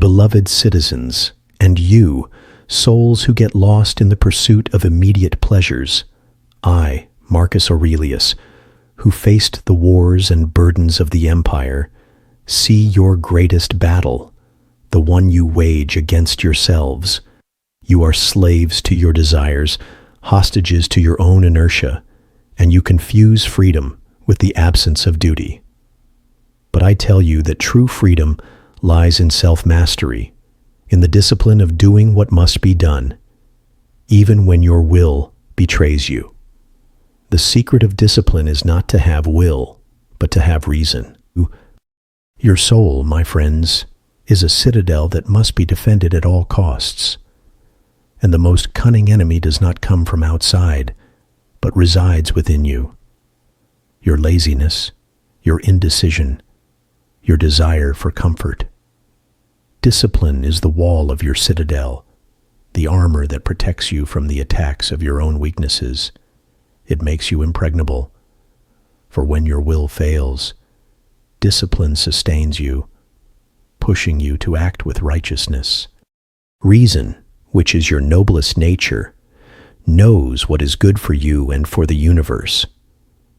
beloved citizens, and you, souls who get lost in the pursuit of immediate pleasures, I, Marcus Aurelius, who faced the wars and burdens of the empire, see your greatest battle, the one you wage against yourselves. You are slaves to your desires, hostages to your own inertia, and you confuse freedom with the absence of duty. But I tell you that true freedom lies in self-mastery, in the discipline of doing what must be done, even when your will betrays you. The secret of discipline is not to have will, but to have reason. Your soul, my friends, is a citadel that must be defended at all costs. And the most cunning enemy does not come from outside, but resides within you. Your laziness, your indecision, your desire for comfort. Discipline is the wall of your citadel, the armor that protects you from the attacks of your own weaknesses. It makes you impregnable. For when your will fails, discipline sustains you, pushing you to act with righteousness. Reason, which is your noblest nature, knows what is good for you and for the universe.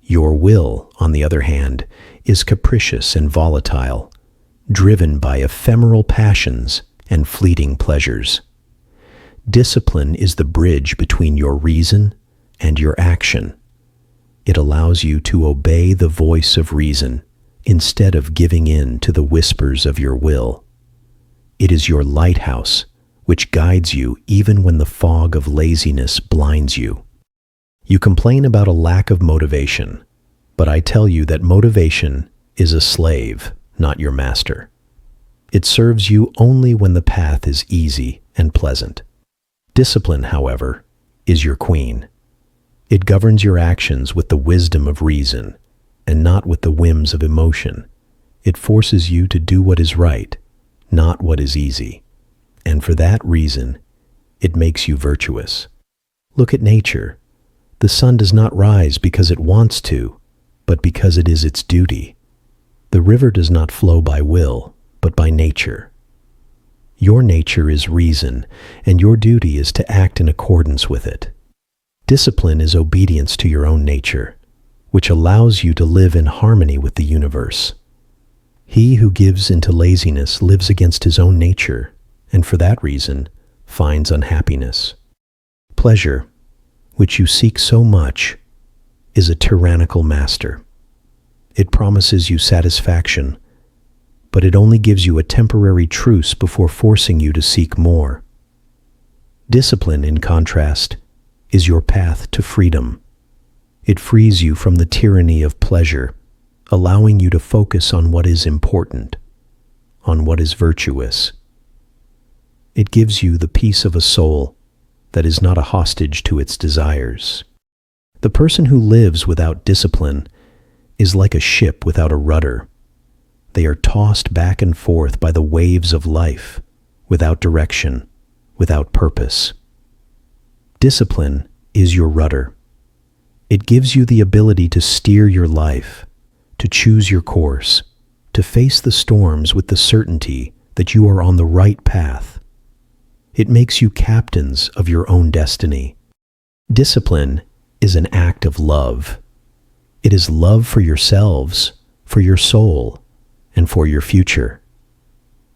Your will, on the other hand, is capricious and volatile, driven by ephemeral passions and fleeting pleasures. Discipline is the bridge between your reason and your action. It allows you to obey the voice of reason instead of giving in to the whispers of your will. It is your lighthouse, which guides you even when the fog of laziness blinds you. You complain about a lack of motivation, but I tell you that motivation is a slave, not your master. It serves you only when the path is easy and pleasant. Discipline, however, is your queen. It governs your actions with the wisdom of reason and not with the whims of emotion. It forces you to do what is right, not what is easy. And for that reason, it makes you virtuous. Look at nature. The sun does not rise because it wants to, but because it is its duty. The river does not flow by will, but by nature. Your nature is reason, and your duty is to act in accordance with it. Discipline is obedience to your own nature, which allows you to live in harmony with the universe. He who gives into laziness lives against his own nature, and for that reason finds unhappiness. Pleasure, which you seek so much, is a tyrannical master. It promises you satisfaction, but it only gives you a temporary truce before forcing you to seek more. Discipline, in contrast, is your path to freedom. It frees you from the tyranny of pleasure, allowing you to focus on what is important, on what is virtuous. It gives you the peace of a soul that is not a hostage to its desires. The person who lives without discipline is like a ship without a rudder. They are tossed back and forth by the waves of life, without direction, without purpose. Discipline is your rudder. It gives you the ability to steer your life, to choose your course, to face the storms with the certainty that you are on the right path. It makes you captains of your own destiny. Discipline is an act of love. It is love for yourselves, for your soul, and for your future.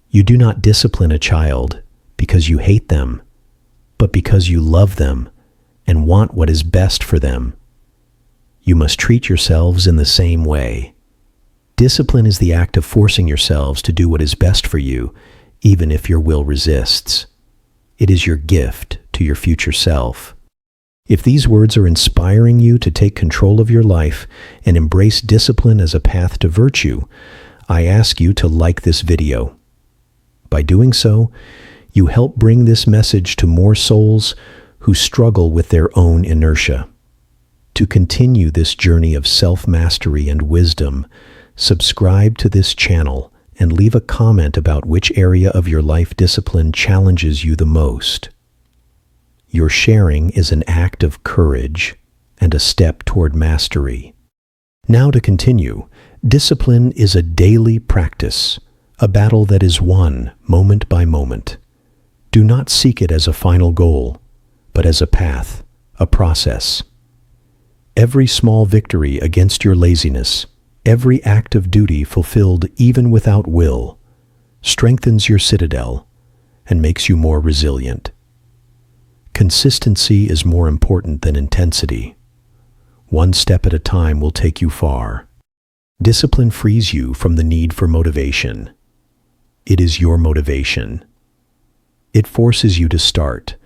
You do not discipline a child because you hate them, but because you love them and want what is best for them. You must treat yourselves in the same way. Discipline is the act of forcing yourselves to do what is best for you, even if your will resists. It is your gift to your future self. If these words are inspiring you to take control of your life and embrace discipline as a path to virtue, I ask you to like this video. By doing so, you help bring this message to more souls who struggle with their own inertia. To continue this journey of self-mastery and wisdom, subscribe to this channel and leave a comment about which area of your life discipline challenges you the most. Your sharing is an act of courage and a step toward mastery. Now to continue, discipline is a daily practice, a battle that is won moment by moment. Do not seek it as a final goal, but as a path, a process. Every small victory against your laziness, every act of duty fulfilled even without will, strengthens your citadel and makes you more resilient. Consistency is more important than intensity. One step at a time will take you far. Discipline frees you from the need for motivation. It is your motivation. It forces you to start,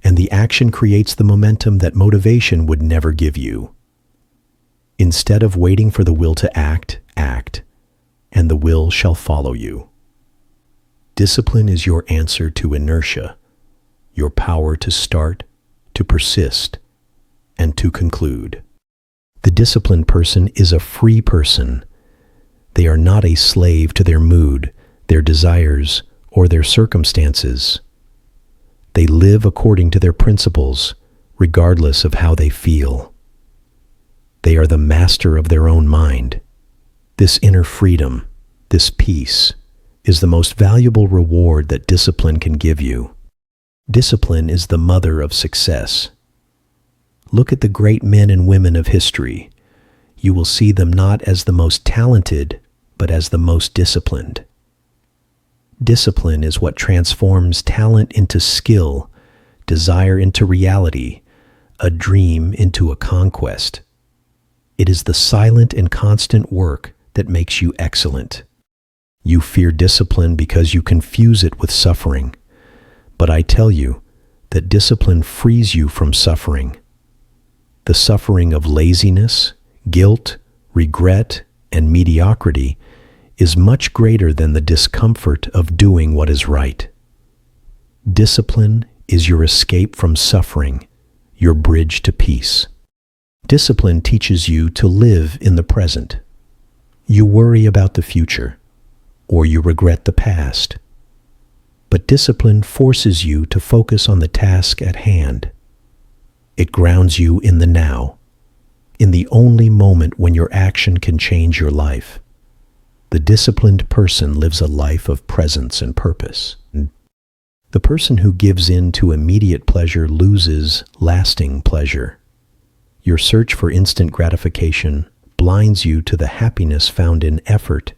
and the action creates the momentum that motivation would never give you. Instead of waiting for the will to act, act, and the will shall follow you. Discipline is your answer to inertia, your power to start, to persist, and to conclude. The disciplined person is a free person. They are not a slave to their mood, their desires, or their circumstances. They live according to their principles, regardless of how they feel. They are the master of their own mind. This inner freedom, this peace, is the most valuable reward that discipline can give you. Discipline is the mother of success. Look at the great men and women of history. You will see them not as the most talented, but as the most disciplined. Discipline is what transforms talent into skill, desire into reality, a dream into a conquest. It is the silent and constant work that makes you excellent. You fear discipline because you confuse it with suffering. But I tell you that discipline frees you from suffering. The suffering of laziness, guilt, regret, and mediocrity is much greater than the discomfort of doing what is right. Discipline is your escape from suffering, your bridge to peace. Discipline teaches you to live in the present. You worry about the future, or you regret the past. But discipline forces you to focus on the task at hand. It grounds you in the now, in the only moment when your action can change your life. The disciplined person lives a life of presence and purpose. The person who gives in to immediate pleasure loses lasting pleasure. Your search for instant gratification blinds you to the happiness found in effort,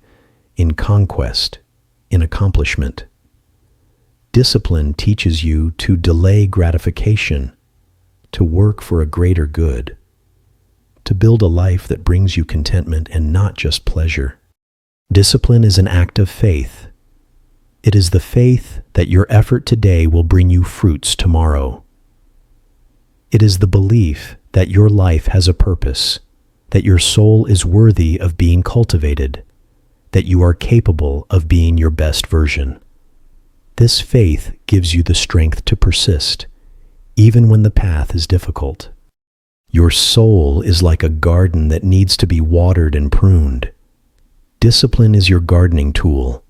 in conquest, in accomplishment. Discipline teaches you to delay gratification, to work for a greater good, to build a life that brings you contentment and not just pleasure. Discipline is an act of faith. It is the faith that your effort today will bring you fruits tomorrow. It is the belief that your life has a purpose, that your soul is worthy of being cultivated, that you are capable of being your best version. This faith gives you the strength to persist, even when the path is difficult. Your soul is like a garden that needs to be watered and pruned. Discipline is your gardening tool.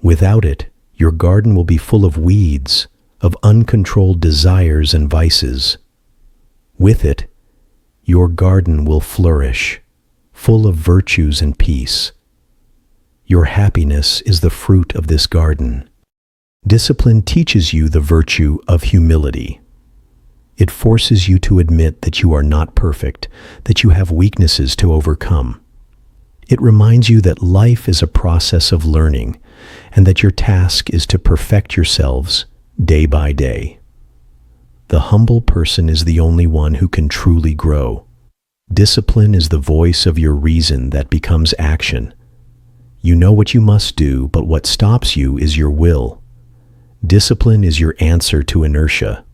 Without it, your garden will be full of weeds, of uncontrolled desires and vices. With it, your garden will flourish, full of virtues and peace. Your happiness is the fruit of this garden. Discipline teaches you the virtue of humility. It forces you to admit that you are not perfect, that you have weaknesses to overcome. It reminds you that life is a process of learning, and that your task is to perfect yourselves day by day. The humble person is the only one who can truly grow. Discipline is the voice of your reason that becomes action. You know what you must do, but what stops you is your will. Discipline is your answer to inertia.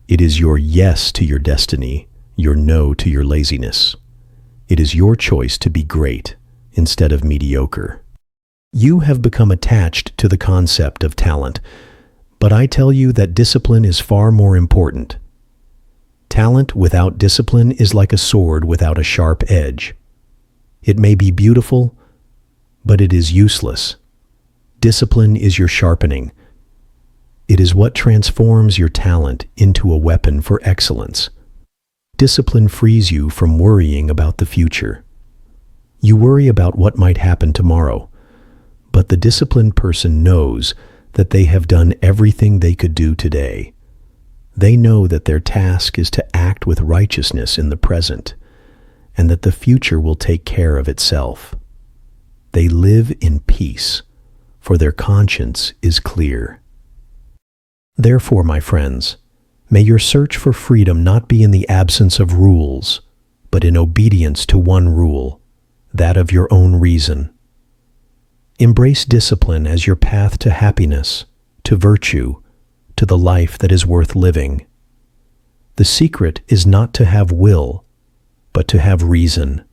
It is your yes to your destiny, your no to your laziness. It is your choice to be great instead of mediocre. You have become attached to the concept of talent, but I tell you that discipline is far more important. Talent without discipline is like a sword without a sharp edge. It may be beautiful, but it is useless. Discipline is your sharpening. It is what transforms your talent into a weapon for excellence. Discipline frees you from worrying about the future. You worry about what might happen tomorrow, But the disciplined person knows that they have done everything they could do today. They know that their task is to act with righteousness in the present, and that the future will take care of itself. They live in peace, for their conscience is clear. Therefore, my friends, may your search for freedom not be in the absence of rules, but in obedience to one rule, that of your own reason. Embrace discipline as your path to happiness, to virtue, to the life that is worth living. The secret is not to have will, but to have reason.